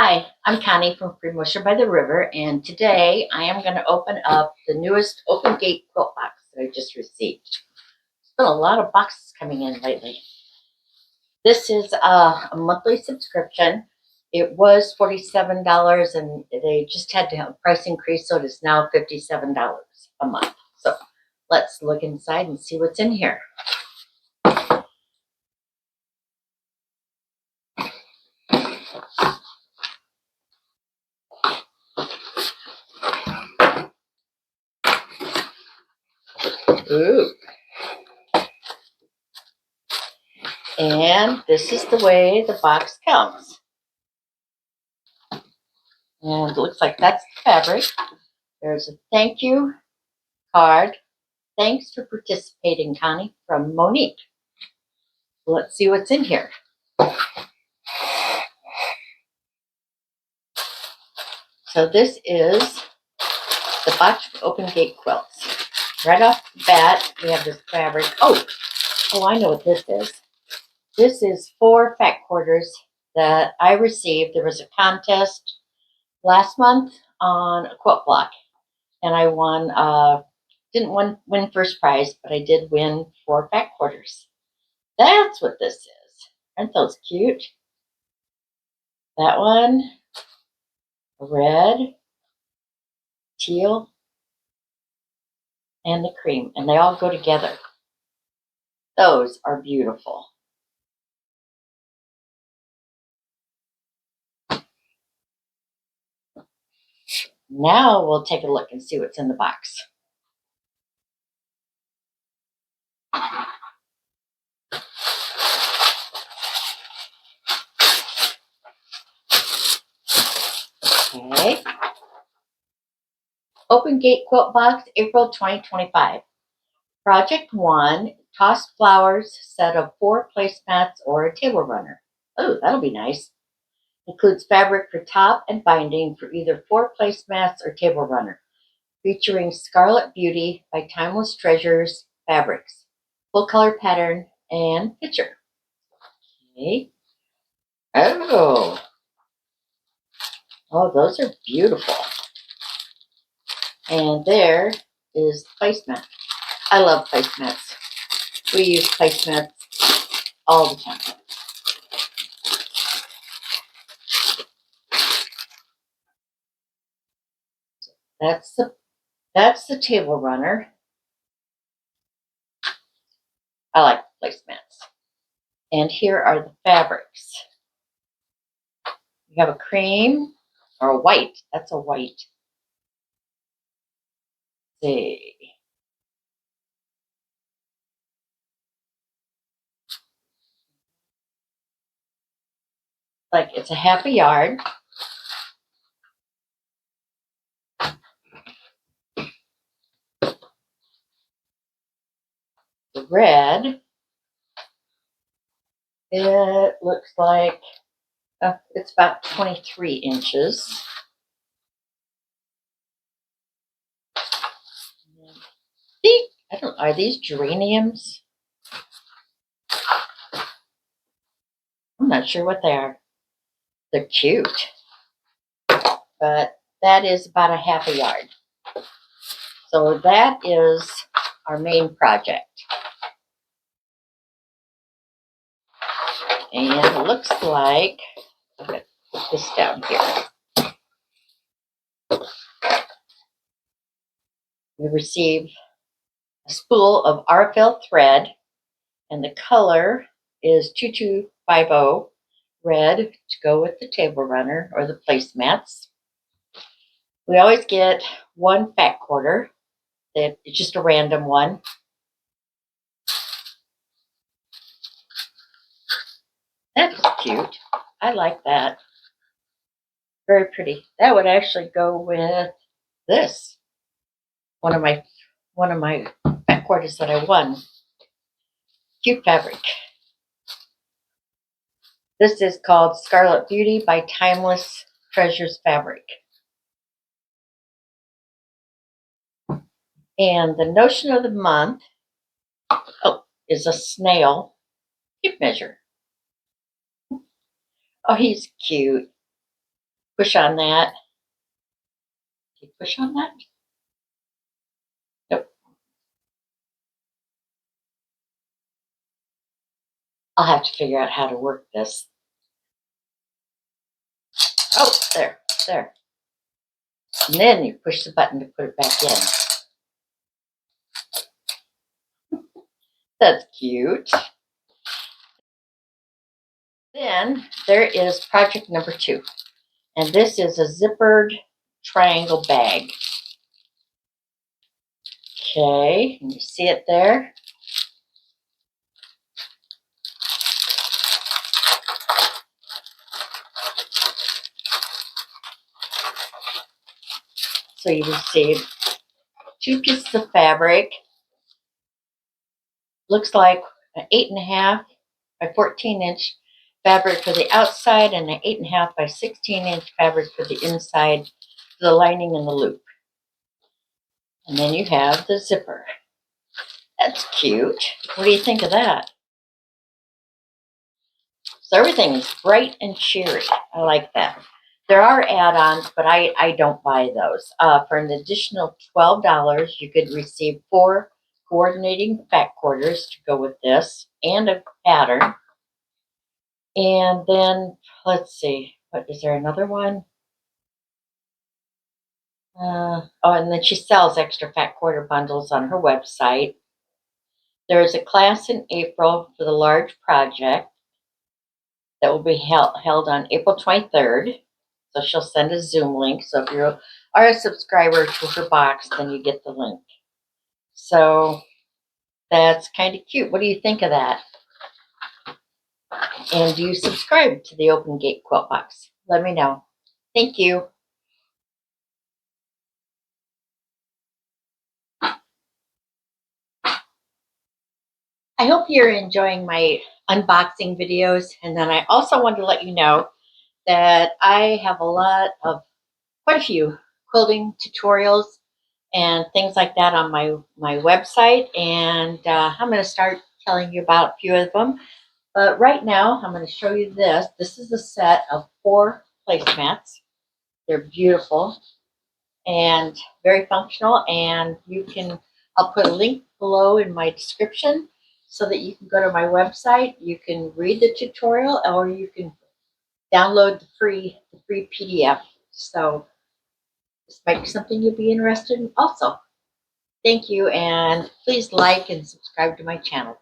Hi, I'm Connie from Freemotion by the River, and today I am going to open up the newest Open Gate quilt box that I just received. There's been a lot of boxes coming in lately. This is a monthly subscription. It was $47, and they just had to have a price increase, so it is now $57 a month. So let's look inside and see what's in here. Ooh. And this is the way the box comes. And it looks like that's the fabric. There's a thank you card. Thanks for participating, Connie, from Monique. Let's see what's in here. So this is the box of Open Gate quilts. Right off the bat, we have this fabric. Oh, I know what this is. This is 4 fat quarters that I received. There was a contest last month on a quilt block, and I won. Didn't win first prize, but I did win 4 fat quarters. That's what this is. Aren't those cute? That one, red, teal, and the cream, and they all go together. Those are beautiful. Now we'll take a look and see what's in the box. Okay. Open Gate Quilt Box, April 2025. Project 1, tossed flowers, set of 4 placemats or a table runner. Oh, that'll be nice. Includes fabric for top and binding for either 4 placemats or table runner. Featuring Scarlet Beauty by Timeless Treasures Fabrics. Full color pattern and picture. Okay. Oh, those are beautiful. And there is the placemat. I love placemats. We use placemats all the time. That's the table runner. I like placemats. And here are the fabrics. You have a cream or a white. That's a white. Let's see. Like it's a half a yard. The red, it looks like it's about 23 inches. I don't know, are these geraniums? I'm not sure what they are. They're cute. But that is about a half a yard. So that is our main project. And it looks like, I'm going to put this down here. We received a spool of RFL thread, and the color is 2250 red to go with the table runner or the placemats. We always get 1 fat quarter. It's just a random one. That's cute. I like that. Very pretty. That would actually go with this. One of my fat quarters that I won. Cute fabric. This is called Scarlet Beauty by Timeless Treasures Fabric. And the notion of the month is a snail hip measure. Oh, he's cute. push on that. Do you push on that? Nope. I'll have to figure out how to work this. Oh, there. And then you push the button to put it back in. That's cute. Then there is project number 2. And this is a zippered triangle bag. Okay, can you see it there? So you receive 2 pieces of fabric. Looks like an 8.5 by 14-inch fabric for the outside and an 8.5 by 16-inch fabric for the inside, for the lining and the loop. And then you have the zipper. That's cute. What do you think of that? So everything is bright and cheery. I like that. There are add-ons, but I don't buy those. For an additional $12, you could receive 4 coordinating back quarters to go with this and a pattern. And then, let's see, what is there another one? And then she sells extra fat quarter bundles on her website. There is a class in April for the large project that will be held on April 23rd. So she'll send a Zoom link. So if you are a subscriber to her box, then you get the link. So that's kind of cute. What do you think of that? And do you subscribe to the Open Gate Quilt Box? Let me know. Thank you. I hope you're enjoying my unboxing videos. And then I also want to let you know that I have quite a few quilting tutorials and things like that on my website. And I'm going to start telling you about a few of them. But right now, I'm going to show you this. This is a set of 4 placemats. They're beautiful and very functional. And I'll put a link below in my description so that you can go to my website. You can read the tutorial or you can download the free PDF. So this might be something you'll be interested in also. Thank you, and please like and subscribe to my channel.